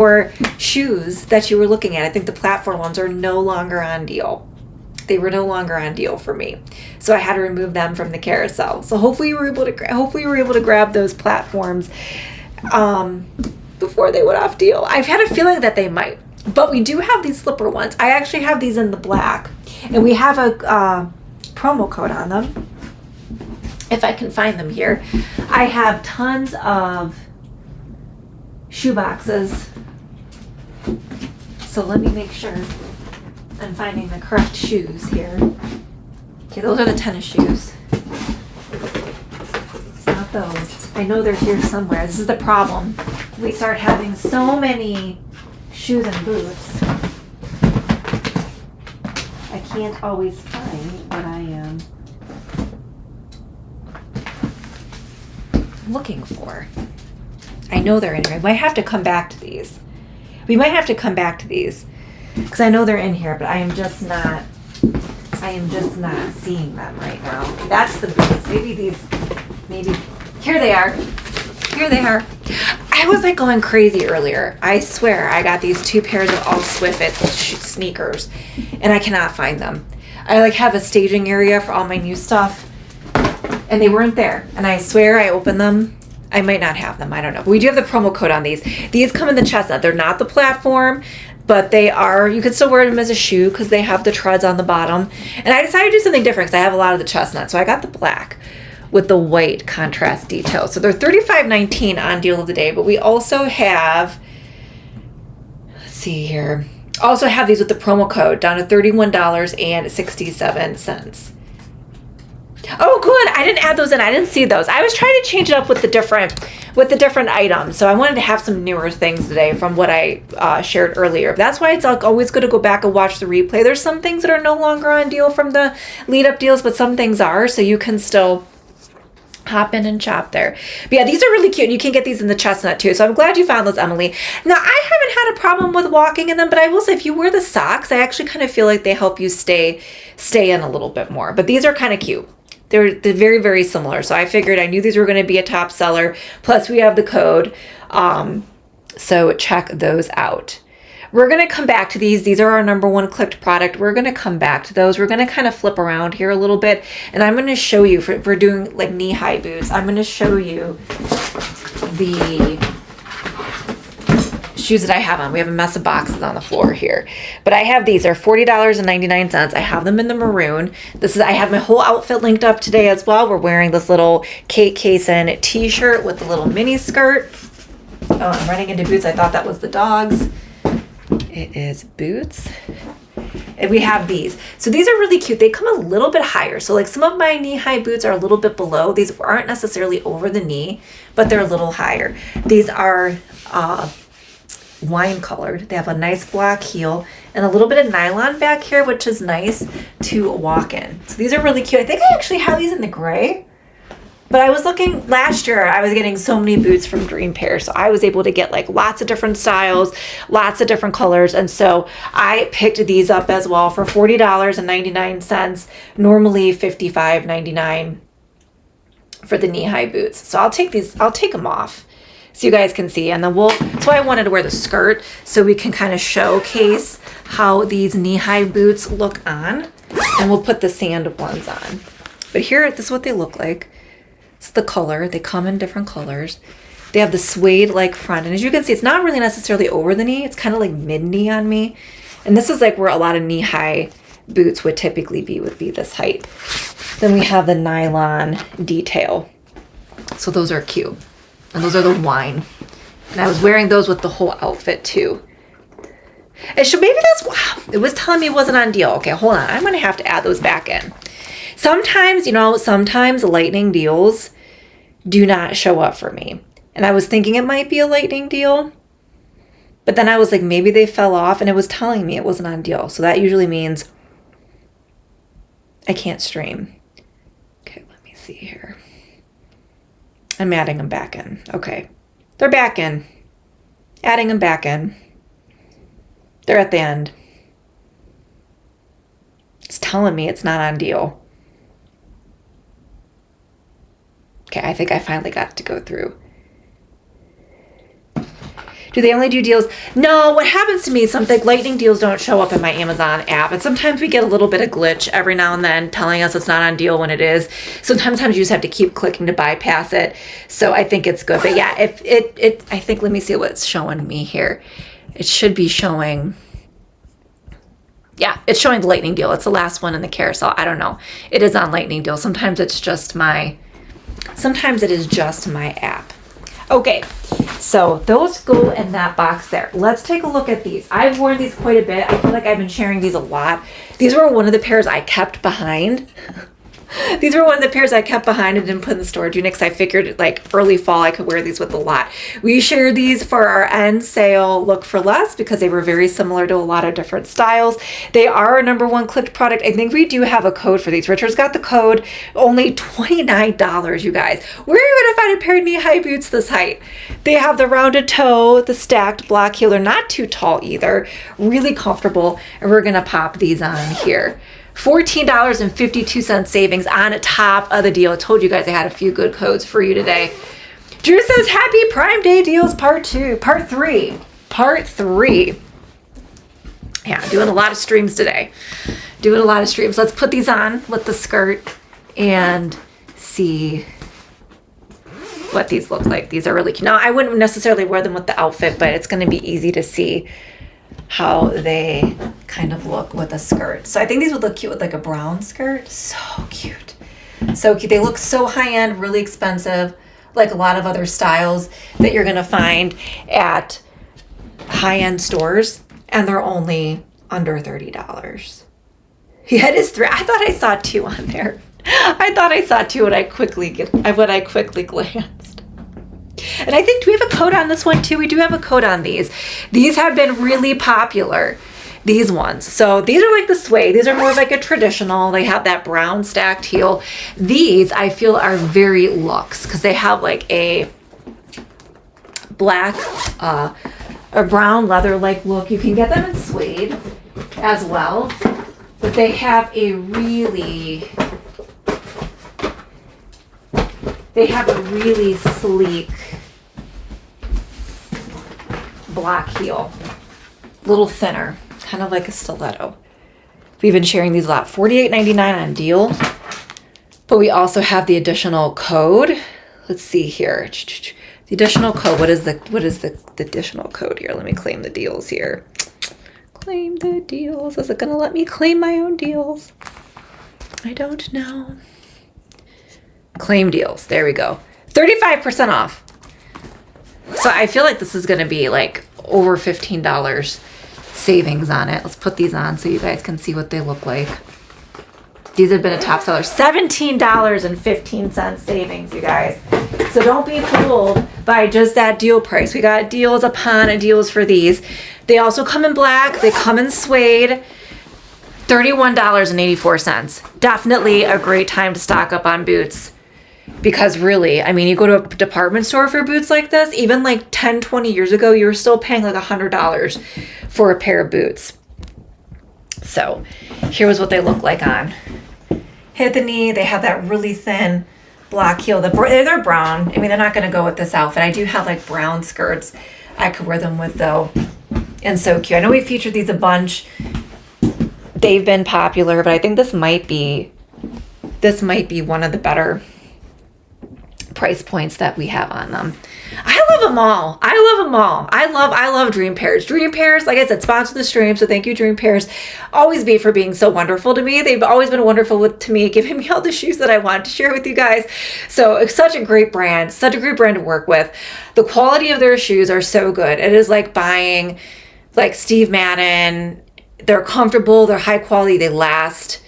or shoes that you were looking at. I think the platform ones are no longer on deal. They were no longer on deal for me, so I had to remove them from the carousel. So hopefully you were able to grab those platforms before they went off deal. I've had a feeling that they might, but we do have these slipper ones. I actually have these in the black, and we have a promo code on them. If I can find them here, I have tons of shoe boxes. So let me make sure I'm finding the correct shoes here. Okay, those are the tennis shoes. It's not those. I know they're here somewhere. This is the problem. We start having so many shoes and boots. I can't always find what I am looking for. I know they're in here. I might have to come back to these. We might have to come back to these because I know they're in here, but I am just not seeing them right now. That's the boots. Maybe here they are. Here they are. I was like going crazy earlier. I swear I got these 2 pairs of all Swift sneakers and I cannot find them. I like have a staging area for all my new stuff and they weren't there. And I swear I opened them. I might not have them. I don't know. But we do have the promo code on these. These come in the chestnut. They're not the platform, but they are. You can still wear them as a shoe because they have the treads on the bottom. And I decided to do something different because I have a lot of the chestnut. So I got the black with the white contrast detail. So they're $35.19 on deal of the day. But we also have, let's see here, also have these with the promo code down to $31.67. Oh, good. I didn't add those in. I didn't see those. I was trying to change it up with the different items. So I wanted to have some newer things today from what I shared earlier. That's why it's always good to go back and watch the replay. There's some things that are no longer on deal from the lead up deals, but some things are. So you can still hop in and shop there. But yeah, these are really cute. You can get these in the chestnut too. So I'm glad you found those, Emily. Now, I haven't had a problem with walking in them, but I will say if you wear the socks, I actually kind of feel like they help you stay in a little bit more. But these are kind of cute. They're very, very similar. So I figured I knew these were going to be a top seller. Plus we have the code. So check those out. We're going to come back to these. These are our #1 clicked product. We're going to come back to those. We're going to kind of flip around here a little bit. And I'm going to show you, if we're doing like knee-high boots, I'm going to show you the shoes that I have on. We have a mess of boxes on the floor here. But I have these. They're $40.99. I have them in the maroon. I have my whole outfit linked up today as well. We're wearing this little Kate Kaysen t-shirt with the little mini skirt. Oh, I'm running into boots. I thought that was the dogs. It is boots. And we have these. So these are really cute. They come a little bit higher. So like some of my knee-high boots are a little bit below. These aren't necessarily over the knee, but they're a little higher. These are wine colored. They have a nice black heel and a little bit of nylon back here, which is nice to walk in. So these are really cute. I think I actually have these in the gray, but I was looking last year, I was getting so many boots from Dream Pair. So I was able to get like lots of different styles, lots of different colors. And so I picked these up as well for $40.99, normally $55.99 for the knee-high boots. So I'll take them off so you guys can see. And then that's why I wanted to wear the skirt so we can kind of showcase how these knee-high boots look on. And we'll put the sand ones on. But here, this is what they look like. It's the color. They come in different colors. They have the suede-like front. And as you can see, it's not really necessarily over the knee. It's kind of like mid-knee on me. And this is like where a lot of knee-high boots would typically be, this height. Then we have the nylon detail. So those are cute. And those are the wine. And I was wearing those with the whole outfit too. Maybe that's, wow, it was telling me it wasn't on deal. Okay, hold on. I'm going to have to add those back in. Sometimes lightning deals do not show up for me. And I was thinking it might be a lightning deal. But then I was like, maybe they fell off and it was telling me it wasn't on deal. So that usually means I can't stream. Okay, let me see here. I'm adding them back in. Okay. They're back in. Adding them back in. They're at the end. It's telling me it's not on deal. Okay, I think I finally got to go through. Do they only do deals? No, what happens to me, something lightning deals don't show up in my Amazon app. And sometimes we get a little bit of glitch every now and then telling us it's not on deal when it is. So sometimes you just have to keep clicking to bypass it. So I think it's good. But yeah, if I think, let me see what's showing me here. It should be showing, yeah, it's showing the lightning deal. It's the last one in the carousel. I don't know. It is on lightning deal. Sometimes it is just my app. Okay, so those go in that box there. Let's take a look at these. I've worn these quite a bit. I feel like I've been sharing these a lot. These were one of the pairs I kept behind. These were one of the pairs I kept behind and didn't put in the storage unit because I figured like early fall I could wear these with a lot. We shared these for our end sale look for less because they were very similar to a lot of different styles. They are our #1 clicked product. I think we do have a code for these. Richard's got the code, only $29, you guys. Where are you gonna find a pair of knee-high boots this height? They have the rounded toe, the stacked block heel. They're not too tall either. Really comfortable, and we're gonna pop these on here. $14.52 savings on top of the deal. I told you guys I had a few good codes for you today. Drew says, happy Prime Day deals part 3. Yeah, doing a lot of streams today. Let's put these on with the skirt and see what these look like. These are really cute. Now, I wouldn't necessarily wear them with the outfit, but it's going to be easy to see how they kind of look with a skirt. So I think these would look cute with like a brown skirt. So cute. So cute. They look so high-end, really expensive, like a lot of other styles that you're going to find at high-end stores, and they're only under $30. Yeah, it is 3. I thought I saw 2 on there. When I quickly glanced. And I think, do we have a code on this one too? We do have a code on these. These have been really popular, these ones. So these are like the suede. These are more of like a traditional. They have that brown stacked heel. These I feel are very luxe because they have like a black, a brown leather-like look. You can get them in suede as well, but they have a really sleek black heel, a little thinner, kind of like a stiletto. We've been sharing these a lot. $48.99 on deal, but we also have the additional code. Let's see here. The additional code. What is the additional code here? Let me claim the deals here. Claim the deals. Is it gonna let me claim my own deals? I don't know. Claim deals. There we go. 35% off. So I feel like this is going to be like over $15 savings on it. Let's put these on so you guys can see what they look like. These have been a top seller. $17.15 savings, you guys. So don't be fooled by just that deal price. We got deals upon deals for these. They also come in black. They come in suede. $31.84. Definitely a great time to stock up on boots. Because really, I mean, you go to a department store for boots like this, even like 10, 20 years ago, you were still paying like $100 for a pair of boots. So here's what they look like on. Hit the knee. They have that really thin black heel. They're brown. I mean, they're not going to go with this outfit. I do have like brown skirts I could wear them with though. And so cute. I know we featured these a bunch. They've been popular, but I think this might be one of the better price points that we have on them. I love them all. I love Dream Pairs. Dream Pairs, like I said, sponsor the stream, so thank you, Dream Pairs. Always be for being so wonderful to me. They've always been wonderful to me, giving me all the shoes that I want to share with you guys. So it's such a great brand to work with. The quality of their shoes are so good. It is like buying like Steve Madden. They're comfortable, they're high quality, they last.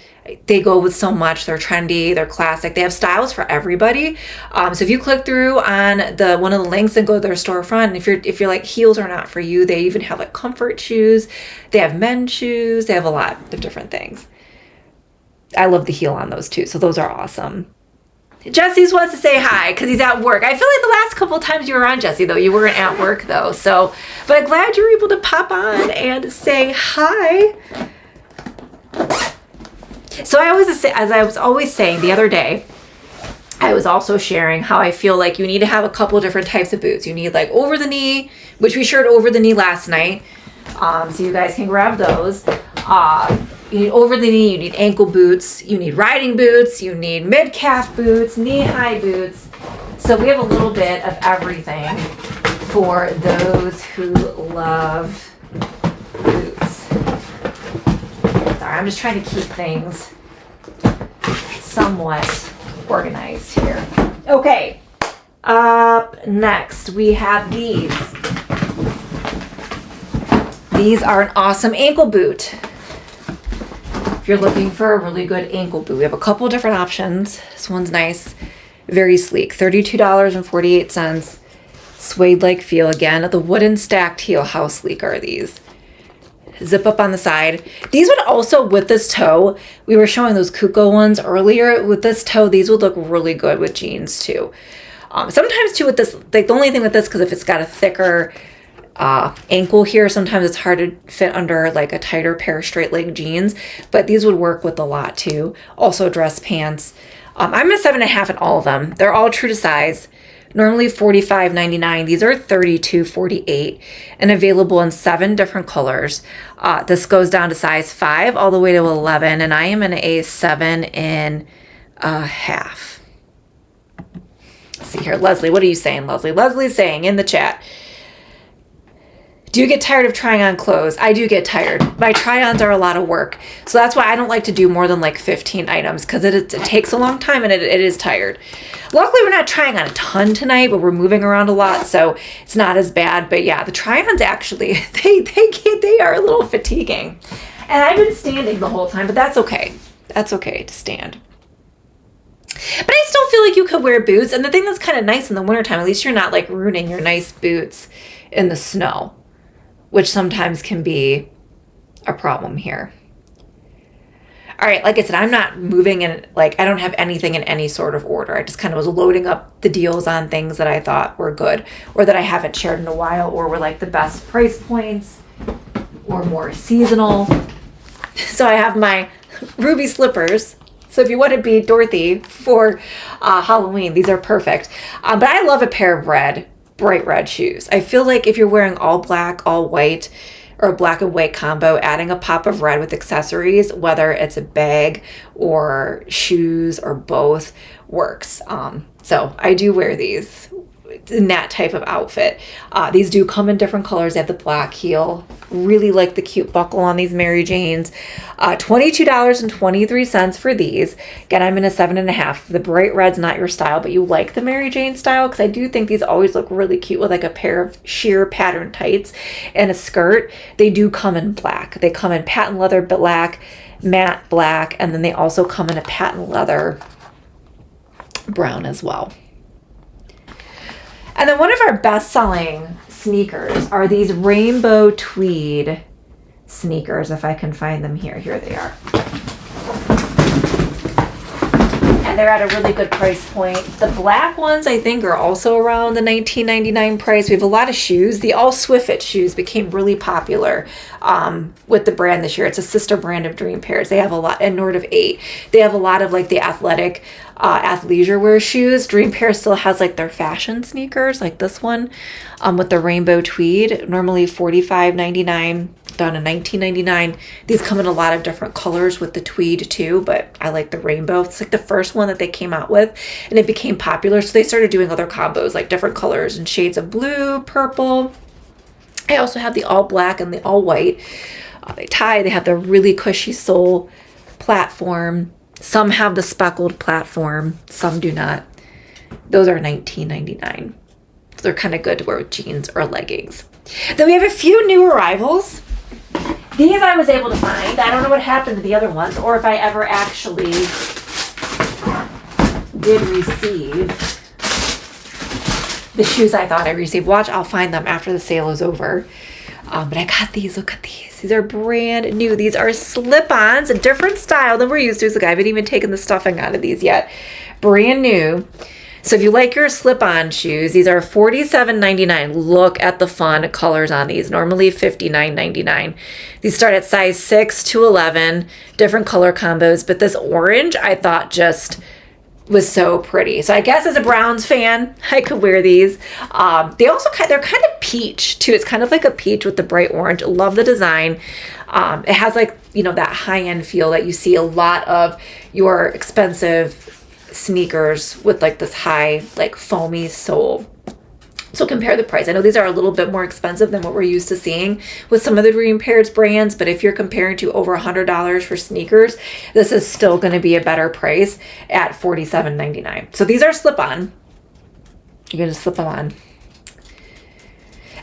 They go with so much. They're trendy. They're classic. They have styles for everybody. So if you click through on one of the links and go to their storefront, if you're like heels are not for you, they even have like comfort shoes. They have men's shoes. They have a lot of different things. I love the heel on those too. So those are awesome. Jesse's wants to say hi because he's at work. I feel like the last couple of times you were on, Jesse, though, you weren't at work though. So, but I'm glad you were able to pop on and say hi. So as I was always saying the other day, I was also sharing how I feel like you need to have a couple different types of boots. You need like over the knee, which we shared over the knee last night. So you guys can grab those. You need over the knee, you need ankle boots, you need riding boots, you need mid-calf boots, knee-high boots. So we have a little bit of everything for those who love boots. Sorry, I'm just trying to keep things somewhat organized here. Okay, up next we have these. These are an awesome ankle boot. If you're looking for a really good ankle boot, we have a couple different options. This one's nice, very sleek, $32.48. Suede-like feel again. The wooden stacked heel. How sleek are these? Zip up on the side. These would also, with this toe, we were showing those Kuko ones earlier. With this toe, these would look really good with jeans too. Sometimes too with this, like the only thing with this, because if it's got a thicker ankle here, sometimes it's hard to fit under like a tighter pair of straight leg jeans, but these would work with a lot too. Also dress pants. I'm a 7.5 in all of them. They're all true to size. Normally $45.99. These are $32.48 and available in 7 different colors. This goes down to size 5 all the way to 11, and I am in a 7.5. Let's see here, Leslie, what are you saying, Leslie? Leslie's saying in the chat, do you get tired of trying on clothes? I do get tired. My try-ons are a lot of work. So that's why I don't like to do more than like 15 items, because it takes a long time and it is tired. Luckily, we're not trying on a ton tonight, but we're moving around a lot, so it's not as bad. But yeah, the try-ons actually, they are a little fatiguing. And I've been standing the whole time, but that's okay. That's okay to stand. But I still feel like you could wear boots. And the thing that's kind of nice in the wintertime, at least you're not like ruining your nice boots in the snow, which sometimes can be a problem here. All right, like I said, I'm not moving in, like I don't have anything in any sort of order. I just kind of was loading up the deals on things that I thought were good or that I haven't shared in a while or were like the best price points or more seasonal. So I have my ruby slippers. So if you want to be Dorothy for Halloween, these are perfect. But I love a pair of bright red shoes. I feel like if you're wearing all black, all white, or a black and white combo, adding a pop of red with accessories, whether it's a bag or shoes or both, works. So I do wear these in that type of outfit. These do come in different colors. They have the black heel. Really like the cute buckle on these Mary Janes. $22.23 for these. Again, I'm in a 7.5. The bright red's not your style, but you like the Mary Jane style, because I do think these always look really cute with like a pair of sheer pattern tights and a skirt. They do come in black. They come in patent leather black, matte black, and then they also come in a patent leather brown as well. And then one of our best-selling sneakers are these rainbow tweed sneakers, if I can find them here. Here they are. And they're at a really good price point. The black ones, I think, are also around the $19.99 price. We have a lot of shoes. The All Swift shoes became really popular with the brand this year. It's a sister brand of Dream Pairs. They have a lot, and Nord of 8. They have a lot of like the athletic athleisure wear shoes. Dream Pair still has like their fashion sneakers, like this one with the rainbow tweed, normally $45.99 down to $19.99. These come in a lot of different colors with the tweed too, but I like the rainbow. It's like the first one that they came out with, and it became popular, so they started doing other combos like different colors and shades of blue, purple. I also have the all black and the all white. They have the really cushy sole platform. Some have the speckled platform, some do not. Those are $19.99. So they're kind of good to wear with jeans or leggings. Then we have a few new arrivals. These I was able to find. I don't know what happened to the other ones, or if I ever actually did receive the shoes I thought I received. Watch, I'll find them after the sale is over. But I got these. Look at these. These are brand new. These are slip-ons, a different style than we're used to. So I haven't even taken the stuffing out of these yet. Brand new. So if you like your slip-on shoes, these are $47.99. Look at the fun colors on these. Normally $59.99. These start at size 6 to 11. Different color combos. But this orange, I thought just was so pretty. So I guess as a Browns fan, I could wear these. They're kind of peach too. It's kind of like a peach with the bright orange. Love the design. It has like, you know, that high-end feel that you see a lot of your expensive sneakers with like this high, like foamy sole. So compare the price. I know these are a little bit more expensive than what we're used to seeing with some of the Dream Pairs brands, but if you're comparing to over $100 for sneakers, this is still going to be a better price at $47.99. So these are slip-on. You're going to slip them on.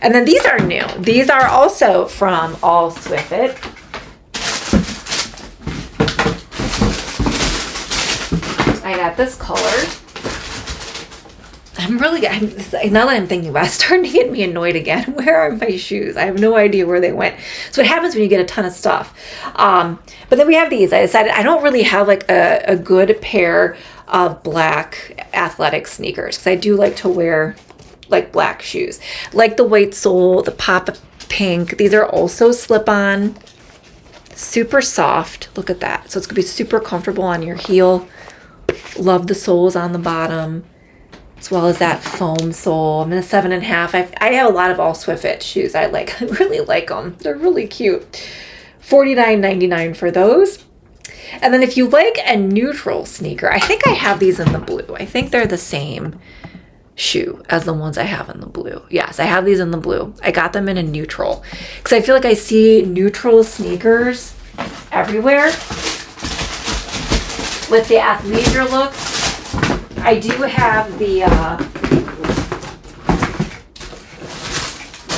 And then these are new. These are also from All Swifit. I got this color. Now that I'm thinking about it, it's starting to get me annoyed again. Where are my shoes? I have no idea where they went. So what happens when you get a ton of stuff. But then we have these. I decided I don't really have like a good pair of black athletic sneakers because I do like to wear like black shoes. Like the white sole, the pop pink. These are also slip-on. Super soft. Look at that. So it's going to be super comfortable on your heel. Love the soles on the bottom, as well as that foam sole. I'm in a 7.5. I have a lot of All Swifit shoes. I really like them. They're really cute. $49.99 for those. And then if you like a neutral sneaker, I think I have these in the blue. I think they're the same shoe as the ones I have in the blue. Yes, I have these in the blue. I got them in a neutral because I feel like I see neutral sneakers everywhere with the athleisure looks. I do have the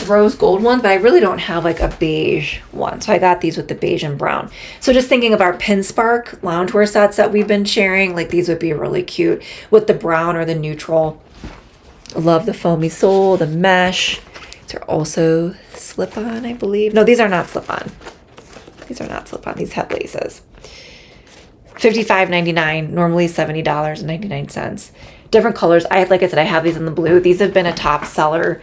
rose gold one, but I really don't have like a beige one. So I got these with the beige and brown. So just thinking of our Pinspark loungewear sets that we've been sharing, like these would be really cute with the brown or the neutral. Love the foamy sole, the mesh. These are also slip-on, I believe. No, these are not slip-on. These are not slip-on. These have laces. $55.99, normally $70.99. Different colors. Like I said, I have these in the blue. These have been a top seller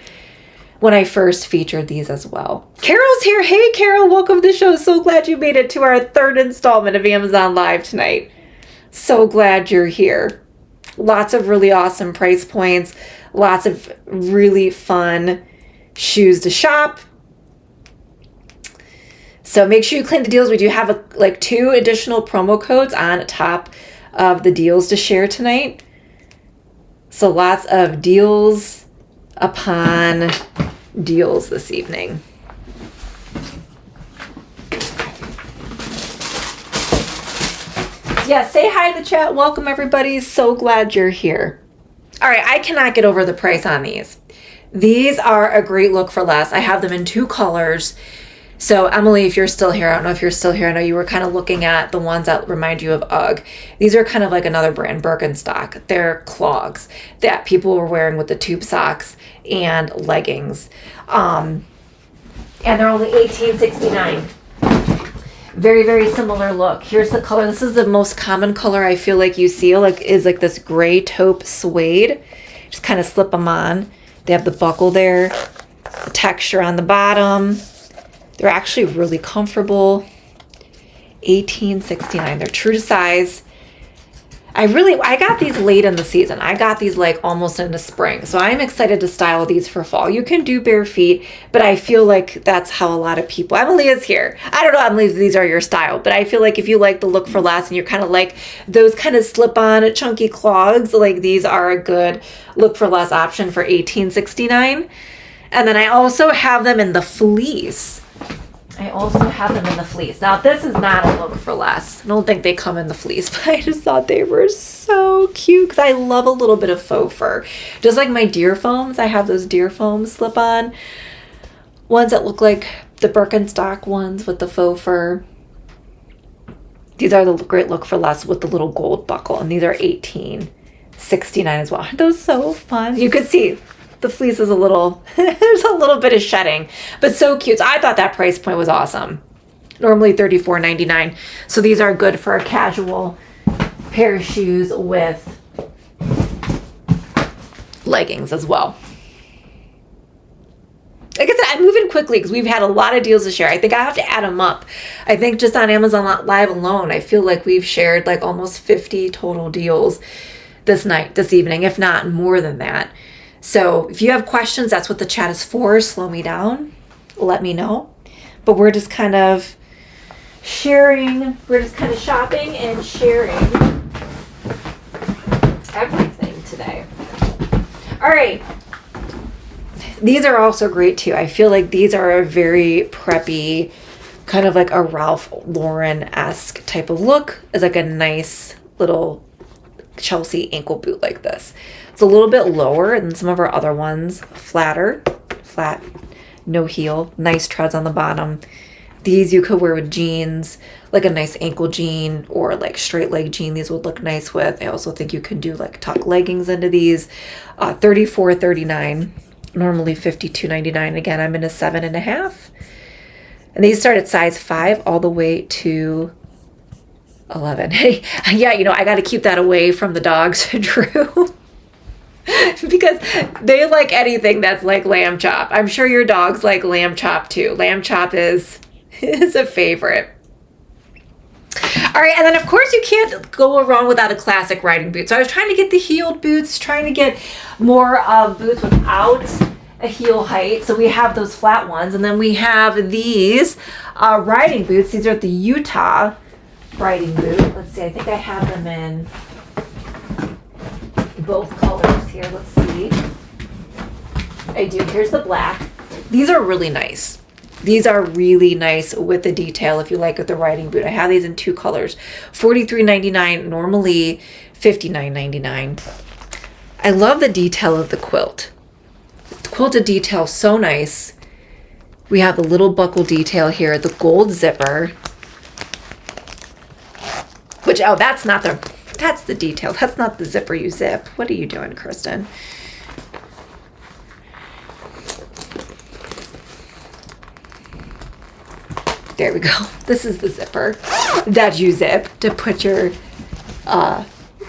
when I first featured these as well. Carol's here. Hey, Carol, welcome to the show. So glad you made it to our third installment of Amazon Live tonight. So glad you're here. Lots of really awesome price points. Lots of really fun shoes to shop. So make sure you claim the deals. We do have like 2 additional promo codes on top of the deals to share tonight. So lots of deals upon deals this evening. Yeah, say hi to the chat. Welcome everybody. So glad you're here. All right, I cannot get over the price on these. These are a great look for less. I have them in 2 colors. So Emily, if you're still here, I don't know if you're still here. I know you were kind of looking at the ones that remind you of UGG. These are kind of like another brand, Birkenstock. They're clogs that people were wearing with the tube socks and leggings. And they're only $18.69. Very, very similar look. Here's the color. This is the most common color I feel like you see, is like this gray taupe suede. Just kind of slip them on. They have the buckle there, the texture on the bottom. They're actually really comfortable. $18.69. They're true to size. I got these late in the season. I got these like almost into spring. So I'm excited to style these for fall. You can do bare feet, but I feel like that's how a lot of people, Emily is here. I don't know, Emily, if these are your style, but I feel like if you like the look for less and you're kind of like those kind of slip-on chunky clogs, like these are a good look for less option for $18.69. And then I also have them in the fleece. Now, this is not a look for less. I don't think they come in the fleece, but I just thought they were so cute because I love a little bit of faux fur. Just like my deer foams, I have those deer foam slip-on ones that look like the Birkenstock ones with the faux fur. These are the great look for less with the little gold buckle, and these are $18.69 as well. Aren't those so fun? You could see the fleece is a little, there's a little bit of shedding, but so cute. So I thought that price point was awesome. Normally $34.99. So these are good for a casual pair of shoes with leggings as well. Like I said, I'm moving quickly because we've had a lot of deals to share. I think I have to add them up. I think just on Amazon Live alone, I feel like we've shared like almost 50 total deals this evening, if not more than that. So if you have questions, that's what the chat is for. Slow me down, let me know. But we're just kind of sharing, we're just kind of shopping and sharing everything today. All right. These are also great too. I feel like these are a very preppy, kind of like a Ralph Lauren-esque type of look. It's like a nice little Chelsea ankle boot like this. It's a little bit lower than some of our other ones. Flat, no heel, nice treads on the bottom. These you could wear with jeans, like a nice ankle jean or like straight leg jean. These would look nice with. I also think you can do like tuck leggings into these. $34.39, normally $52.99. Again, I'm in a 7.5. And these start at size 5 all the way to 11. Hey, yeah, I got to keep that away from the dogs, Drew. Because they like anything that's like lamb chop. I'm sure your dogs like lamb chop too. Lamb chop is a favorite. All right, and then of course you can't go wrong without a classic riding boot. So I was trying to get the heeled boots, trying to get more boots without a heel height. So we have those flat ones, and then we have these riding boots. These are the Utah riding boot. Let's see, I think I have them in both colors here. Let's see. I do. Here's the black. These are really nice. These are really nice with the detail if you like with the riding boot. I have these in 2 colors. $43.99, normally $59.99. I love the detail of the quilt. The quilted detail is so nice. We have the little buckle detail here, the gold zipper. Which, oh, that's the detail. That's not the zipper you zip. What are you doing, Kristen? There we go. This is the zipper that you zip to put your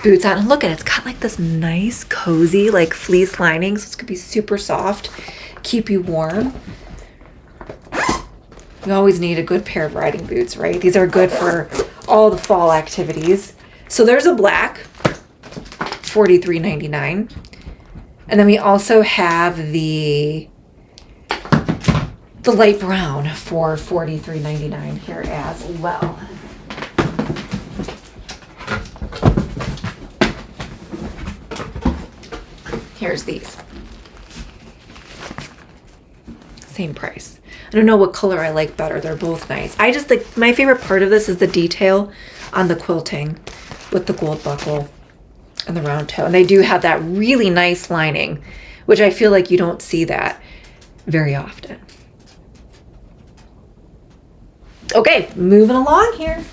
boots on. And look at it. It's got like this nice, cozy, like fleece lining. So it's going to be super soft, keep you warm. You always need a good pair of riding boots, right? These are good for all the fall activities. So there's a black, $43.99. And then we also have the light brown for $43.99 here as well. Here's these. Same price. I don't know what color I like better. They're both nice. I just like, my favorite part of this is the detail on the quilting with the gold buckle and the round toe. And they do have that really nice lining, which I feel like you don't see that very often. Okay, moving along here.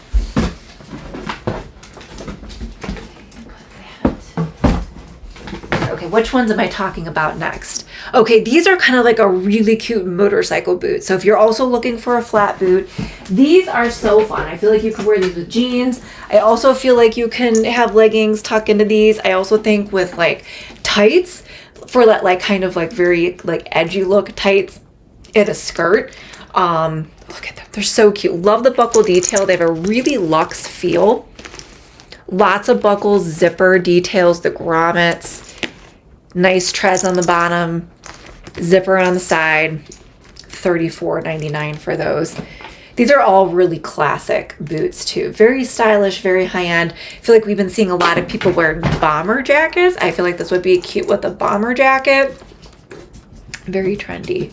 Okay, which ones am I talking about next? Okay, these are kind of like a really cute motorcycle boot. So if you're also looking for a flat boot, these are so fun. I feel like you can wear these with jeans. I also feel like you can have leggings tuck into these. I also think with like tights for that like kind of like very like edgy look tights and a skirt. Look at them. They're so cute. Love the buckle detail. They have a really luxe feel. Lots of buckles, zipper details, the grommets. Nice treads on the bottom, zipper on the side, $34.99 for those. These are all really classic boots too. Very stylish, very high-end. I feel like we've been seeing a lot of people wearing bomber jackets. I feel like this would be cute with a bomber jacket. Very trendy.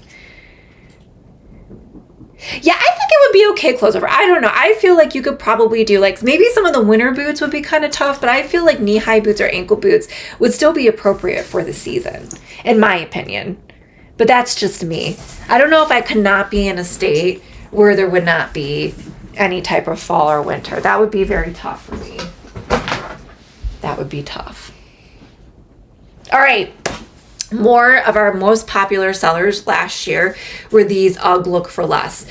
Yeah, I think it would be okay close over. I don't know. I feel like you could probably do like maybe some of the winter boots would be kind of tough, but I feel like knee-high boots or ankle boots would still be appropriate for the season, in my opinion. But that's just me. I don't know if I could not be in a state where there would not be any type of fall or winter. That would be very tough for me. That would be tough. All right. More of our most popular sellers last year were these UGG Look for Less.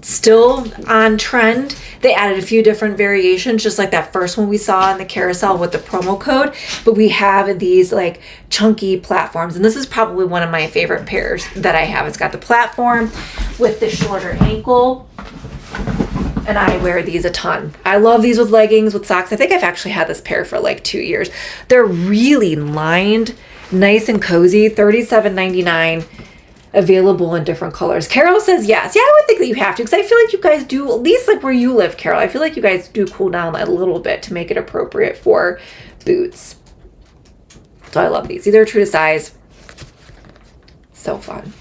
Still on trend. They added a few different variations, just like that first one we saw in the carousel with the promo code. But we have these like chunky platforms, and this is probably one of my favorite pairs that I have. It's got the platform with the shorter ankle. And I wear these a ton. I love these with leggings, with socks. I think I've actually had this pair for like 2 years. They're really lined, nice and cozy, $37.99, available in different colors. Carol says yes. Yeah, I would think that you have to, because I feel like you guys do, at least like where you live, Carol, I feel like you guys do cool down a little bit to make it appropriate for boots. So I love these. These are true to size. So fun.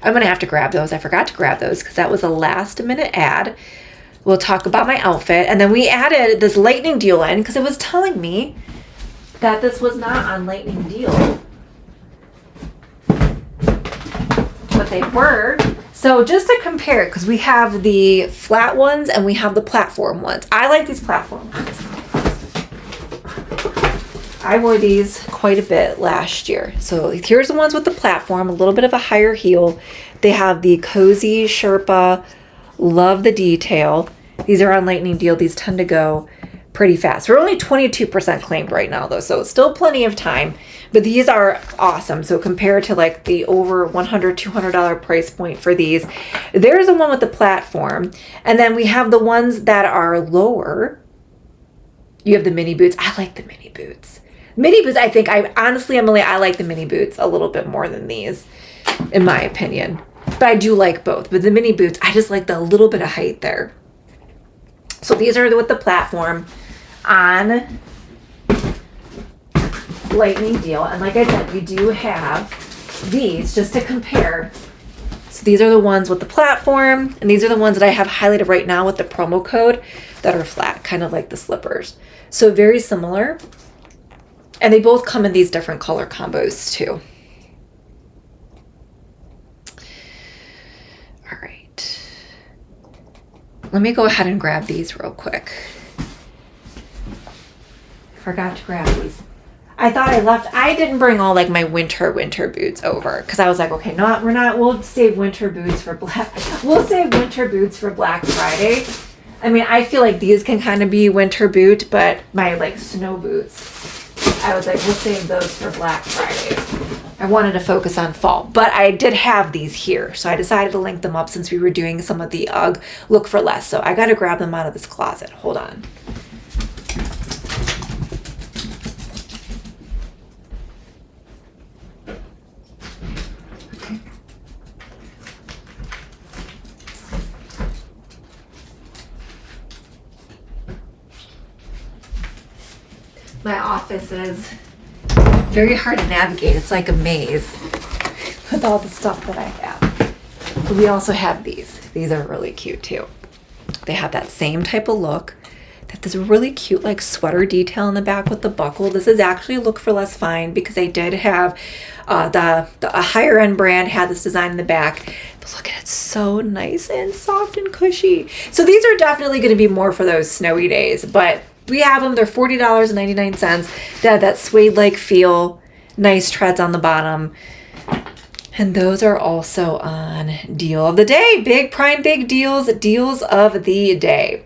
I'm going to have to grab those. I forgot to grab those because that was a last minute ad. We'll talk about my outfit. And then we added this lightning deal in because it was telling me that this was not on lightning deal. But they were. So just to compare, because we have the flat ones and we have the platform ones. I like these platform ones. I wore these quite a bit last year. So here's the ones with the platform, a little bit of a higher heel. They have the cozy Sherpa, love the detail. These are on lightning deal. These tend to go pretty fast. We're only 22% claimed right now though, so it's still plenty of time, but these are awesome. So compared to like the over $100, $200 price point for these, there's the one with the platform. And then we have the ones that are lower. You have the mini boots. I like the mini boots. Mini boots, I think, honestly, Emily, I like the mini boots a little bit more than these, in my opinion. But I do like both. But the mini boots, I just like the little bit of height there. So these are with the platform on lightning deal. And like I said, we do have these just to compare. So these are the ones with the platform. And these are the ones that I have highlighted right now with the promo code that are flat, kind of like the slippers. So very similar. And they both come in these different color combos too. All right. Let me go ahead and grab these real quick. Forgot to grab these. I thought I didn't bring all like my winter boots over because I was like, okay, we'll save winter boots for Black Friday. I mean, I feel like these can kind of be winter boot, but my like snow boots, I was like, we'll save those for Black Friday. I wanted to focus on fall, but I did have these here. So I decided to link them up since we were doing some of the UGG look for less. So I got to grab them out of this closet. Hold on. Okay. My office is very hard to navigate. It's like a maze with all the stuff that I have. But we also have these. These are really cute too. They have that same type of look. They have this really cute like sweater detail in the back with the buckle. This is actually Look for Less fine because I did have a higher end brand had this design in the back. But look at it, so nice and soft and cushy. So these are definitely going to be more for those snowy days, but we have them. They're $40.99. They have that suede-like feel, nice treads on the bottom. And those are also on deal of the day. Big Prime Big Deals of the day.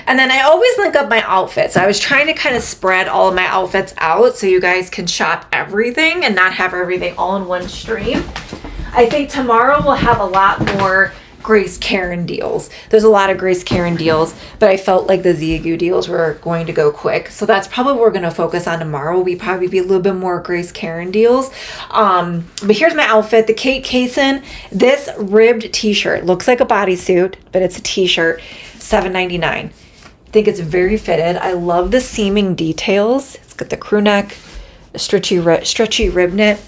And then I always link up my outfits. I was trying to kind of spread all of my outfits out so you guys can shop everything and not have everything all in one stream. I think tomorrow we'll have a lot more Grace Karen deals. There's a lot of Grace Karen deals, but I felt like the Ziagu deals were going to go quick. So that's probably what we're going to focus on tomorrow. We'll probably be a little bit more Grace Karen deals. But here's my outfit. The Kate Kaysen, this ribbed t-shirt. Looks like a bodysuit, but it's a t-shirt. $7.99. I think it's very fitted. I love the seaming details. It's got the crew neck, the stretchy rib knit.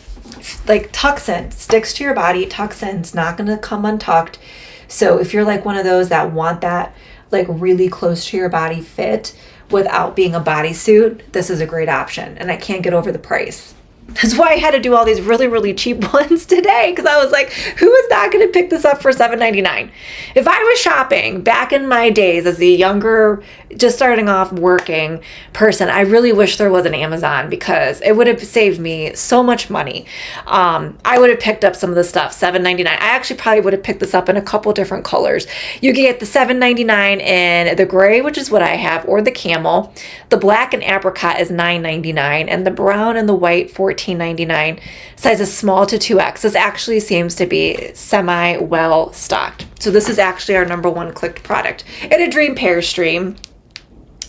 Like tucks in, sticks to your body, tucks in, it's not gonna come untucked. So if you're like one of those that want that like really close to your body fit without being a bodysuit, this is a great option. And I can't get over the price. That's why I had to do all these really, really cheap ones today, because I was like, who is not going to pick this up for $7.99? If I was shopping back in my days as a younger, just starting off working person, I really wish there was an Amazon, because it would have saved me so much money. I would have picked up some of the stuff, $7.99. I actually probably would have picked this up in a couple different colors. You can get the $7.99 in the gray, which is what I have, or the camel. The black and apricot is $9.99, and the brown and the white, $14.99. $14.99. Sizes small to 2X. This actually seems to be semi well stocked. So this is actually our number one clicked product. And a Dream Pair Stream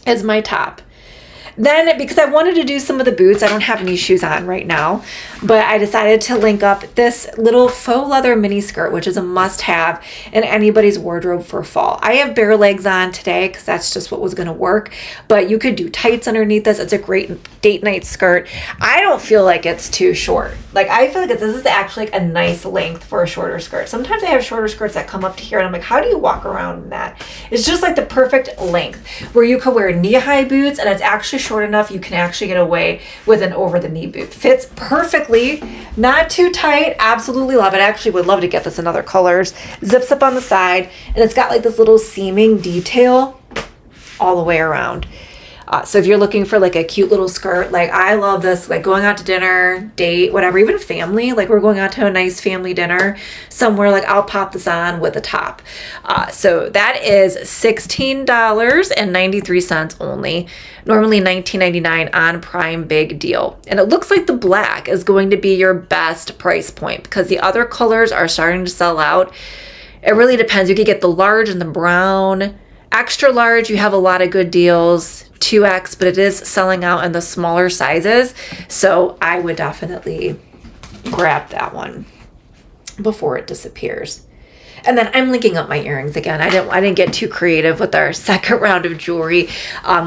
is my top. Then, because I wanted to do some of the boots, I don't have any shoes on right now, but I decided to link up this little faux leather mini skirt, which is a must-have in anybody's wardrobe for fall. I have bare legs on today because that's just what was going to work, but you could do tights underneath this. It's a great date night skirt. I don't feel like it's too short. Like, I feel like this is actually like a nice length for a shorter skirt. Sometimes I have shorter skirts that come up to here, and I'm like, how do you walk around in that? It's just like the perfect length where you could wear knee-high boots, and it's actually short enough you can actually get away with an over-the-knee boot. Fits perfectly, not too tight. Absolutely love it. I actually would love to get this in other colors. Zips up on the side, and it's got like this little seaming detail all the way around. So if you're looking for like a cute little skirt, like I love this, like going out to dinner, date, whatever, even family, like we're going out to a nice family dinner somewhere, like I'll pop this on with a top. So that is $16.93 only, normally $19.99 on Prime, big deal. And it looks like the black is going to be your best price point because the other colors are starting to sell out. It really depends. You could get the large and the brown. Extra large, you have a lot of good deals. 2X, but it is selling out in the smaller sizes. So I would definitely grab that one before it disappears. And then I'm linking up my earrings again. I didn't get too creative with our second round of jewelry.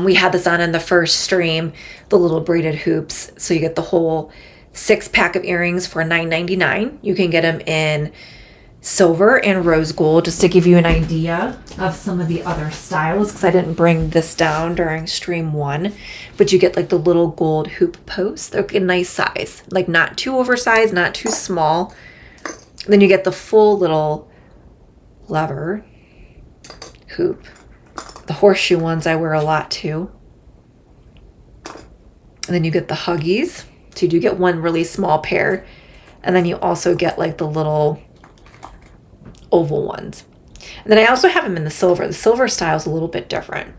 We had this on in the first stream, the little braided hoops. So you get the whole 6-pack of earrings for $9.99. You can get them in silver and rose gold, just to give you an idea of some of the other styles, because I didn't bring this down during stream 1, but you get like the little gold hoop posts. They're a nice size, like not too oversized, not too small. Then you get the full little lever hoop. The horseshoe ones I wear a lot too. And then you get the Huggies, so you do get one really small pair, and then you also get like the little oval ones. And then I also have them in the silver. The silver style is a little bit different,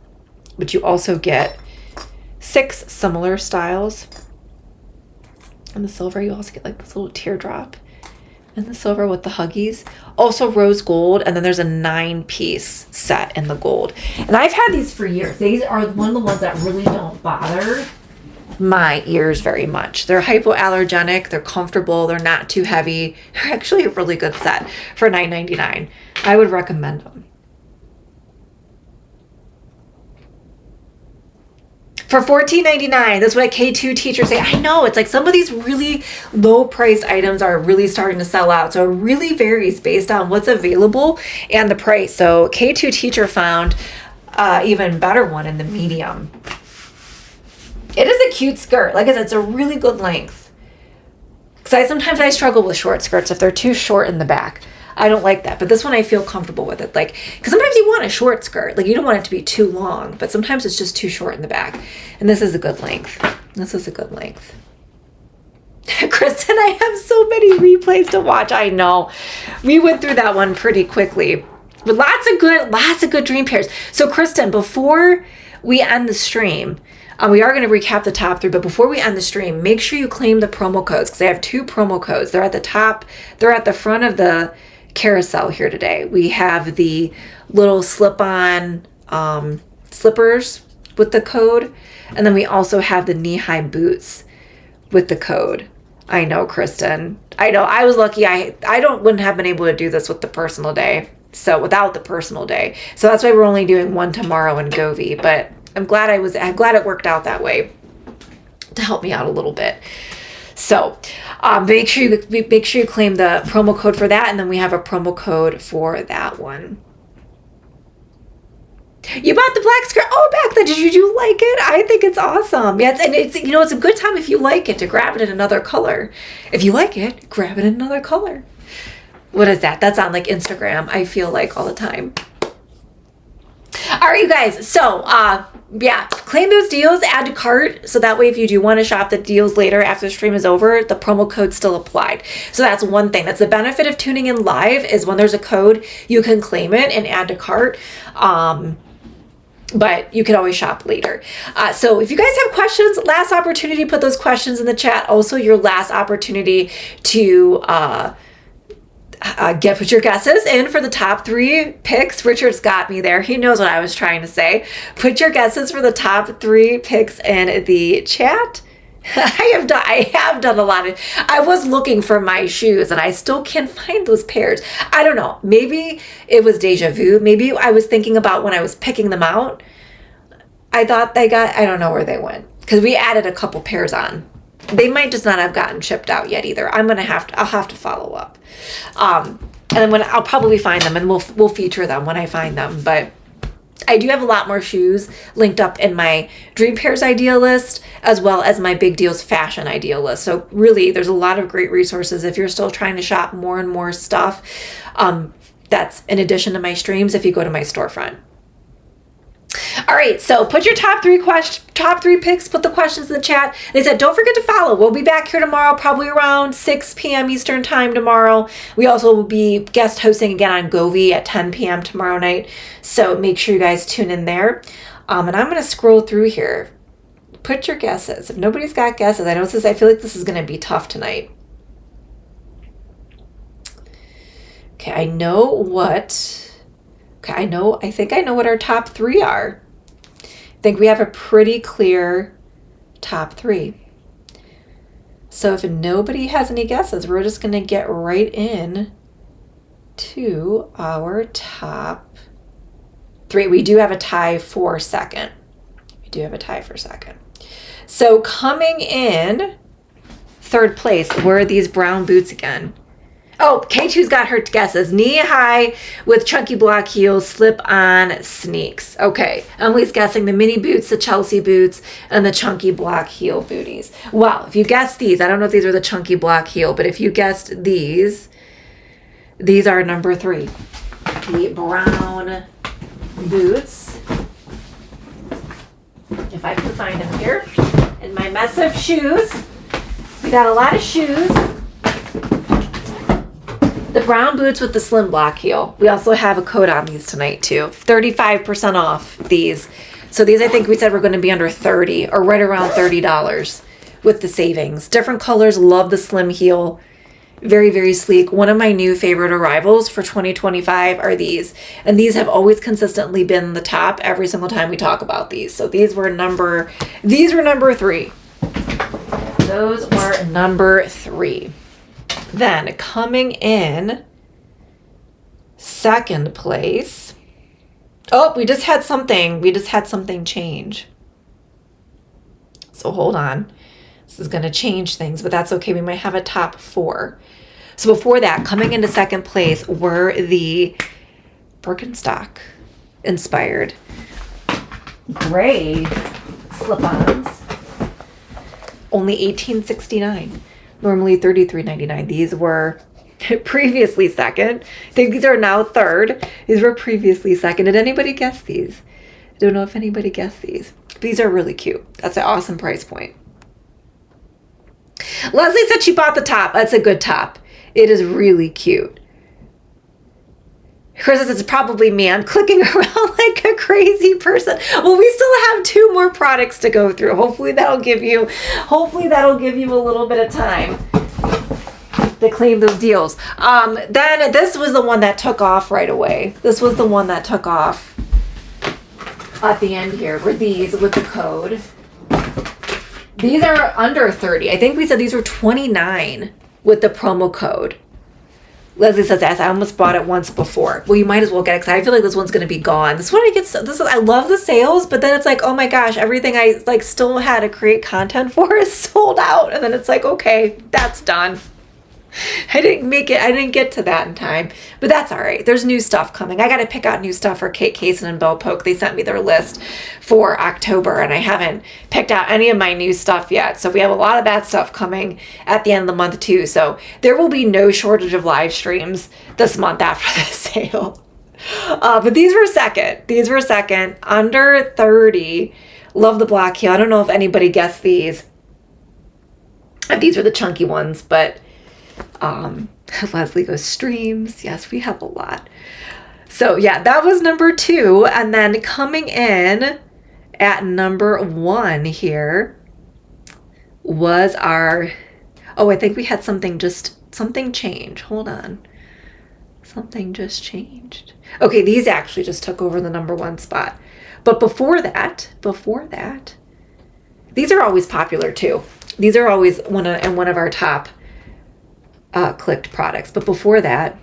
but you also get 6 similar styles. In the silver, you also get like this little teardrop in the silver with the Huggies. Also rose gold, and then there's a 9-piece set in the gold. And I've had these for years. These are one of the ones that really don't bother my ears very much. They're hypoallergenic, they're comfortable, they're not too heavy. They're actually a really good set for $9.99. I would recommend them. For $14.99, that's what K2 teachers say. I know, it's like some of these really low priced items are really starting to sell out. So it really varies based on what's available and the price. So K2 teacher found even better one in the medium. It is a cute skirt. Like I said, it's a really good length. Because sometimes I struggle with short skirts if they're too short in the back. I don't like that. But this one I feel comfortable with it. Like, because sometimes you want a short skirt. Like you don't want it to be too long, but sometimes it's just too short in the back. And this is a good length. This is a good length. Kristen, I have so many replays to watch. I know. We went through that one pretty quickly. But lots of good dream pairs. So Kristen, before we end the stream, we are going to recap the top 3, but before we end the stream, make sure you claim the promo codes, because I have 2 promo codes. They're at the top. They're at the front of the carousel here today. We have the little slip-on slippers with the code, and then we also have the knee-high boots with the code. I know, Kristen. I know. I was lucky. I wouldn't have been able to do this with the personal day. So without the personal day. So that's why we're only doing one tomorrow in Govee, but I'm glad it worked out that way to help me out a little bit. So make sure you claim the promo code for that, and then we have a promo code for that one. You bought the black skirt. Oh, back then, did you like it? I think it's awesome. Yeah, it's a good time if you like it to grab it in another color. If you like it, grab it in another color. What is that? That's on like Instagram, I feel like, all the time. All right, you guys. So, claim those deals, add to cart. So that way, if you do want to shop the deals later after the stream is over, the promo code still applied. So that's one thing. That's the benefit of tuning in live, is when there's a code, you can claim it and add to cart. but you can always shop later. So if you guys have questions, last opportunity to put those questions in the chat. Also, your last opportunity to put your guesses in for the top 3 picks. Richard's got me there. He knows what I was trying to say. Put your guesses for the top 3 picks in the chat. I have done a lot of, I was looking for my shoes and I still can't find those pairs. I don't know. Maybe it was deja vu. Maybe I was thinking about when I was picking them out. I thought I don't know where they went because we added a couple pairs on. They might just not have gotten shipped out yet either. I'll have to follow up. And then I'll probably find them and we'll feature them when I find them. But I do have a lot more shoes linked up in my Dream Pairs idea list, as well as my Big Deals fashion idea list. So really, there's a lot of great resources if you're still trying to shop more and more stuff. That's in addition to my streams if you go to my storefront. All right, so put your top 3 picks, put the questions in the chat. They said, don't forget to follow. We'll be back here tomorrow, probably around 6 p.m. Eastern time tomorrow. We also will be guest hosting again on Govee at 10 p.m. tomorrow night. So make sure you guys tune in there. And I'm going to scroll through here. Put your guesses. If nobody's got guesses, I feel like this is going to be tough tonight. Okay, I think I know what our top 3 are. I think we have a pretty clear top 3. So if nobody has any guesses, we're just going to get right in to our top 3. We do have a tie for second. So coming in third place were these brown boots again. Oh, K2's got her guesses. Knee high with chunky block heels, slip-on sneaks. Okay, Emily's guessing the mini boots, the Chelsea boots, and the chunky block heel booties. Well, if you guessed these, I don't know if these are the chunky block heel, but if you guessed these are number 3. The brown boots. If I can find them here. In my mess of shoes. We got a lot of shoes. The brown boots with the slim block heel. We also have a code on these tonight too. 35% off these. So these I think we said were going to be under 30 or right around $30 with the savings. Different colors. Love the slim heel. Very, very sleek. One of my new favorite arrivals for 2025 are these. And these have always consistently been the top every single time we talk about these. So these were number 3. Those were number 3. Then coming in second place. Oh, we just had something change. So hold on. This is going to change things, but that's okay. We might have a top 4. So before that, coming into second place were the Birkenstock inspired gray slip-ons. Only $18.69. Normally $33.99. These were previously second. I think these are now third. These were previously second. Did anybody guess these? I don't know if anybody guessed these. These are really cute. That's an awesome price point. Leslie said she bought the top. That's a good top. It is really cute. Chris says it's probably me. I'm clicking around like a crazy person. Well, we still have 2 more products to go through. Hopefully that'll give you a little bit of time to claim those deals. Then this was the one that took off right away. This was the one that took off at the end here. Were these with the code? These are under 30. I think we said these were 29 with the promo code. Leslie says, yes, I almost bought it once before. Well, you might as well get it because I feel like this one's going to be gone. This one I love the sales, but then it's like, oh my gosh, everything I like still had to create content for is sold out. And then it's like, okay, that's done. I didn't get to that in time, but that's all right. There's new stuff coming. I got to pick out new stuff for Kate Kaysen and Belle Polk. They sent me their list for October and I haven't picked out any of my new stuff yet. So we have a lot of that stuff coming at the end of the month too. So there will be no shortage of live streams this month after the sale. But these were second, under 30. Love the black heel. I don't know if anybody guessed these. These are the chunky ones, but Leslie goes streams. Yes, we have a lot. So yeah, that was number 2. And then coming in at number 1 here was our, oh, I think we had something change. Hold on. Something just changed. Okay, these actually just took over the number 1 spot. But before that, these are always popular too. These are always one of our top clicked products. But before that,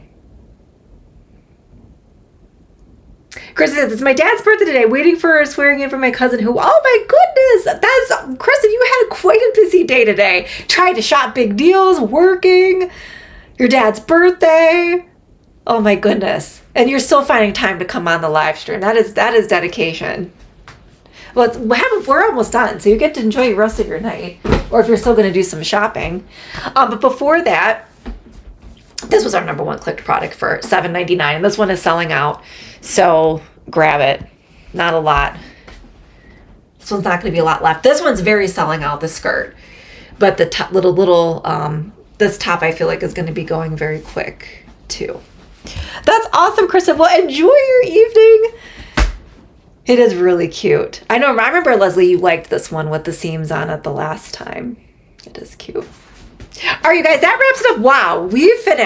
Chris says, it's my dad's birthday today, waiting for swearing in for my cousin who, oh my goodness, that's, Kristen, you had quite a busy day today. Tried to shop big deals, working, your dad's birthday. Oh my goodness. And you're still finding time to come on the live stream. That is dedication. Well, we're almost done, so you get to enjoy the rest of your night, or if you're still going to do some shopping. But before that, this was our number 1 clicked product for $7.99, and this one is selling out, so grab it. Not a lot. This one's not going to be a lot left. This one's very selling out, the skirt, but the top, this top I feel like is going to be going very quick too. That's awesome, Kristen. Well, enjoy your evening. It is really cute. I remember, Leslie, you liked this one with the seams on it the last time. It is cute. All right, you guys, that wraps it up. Wow, we finished.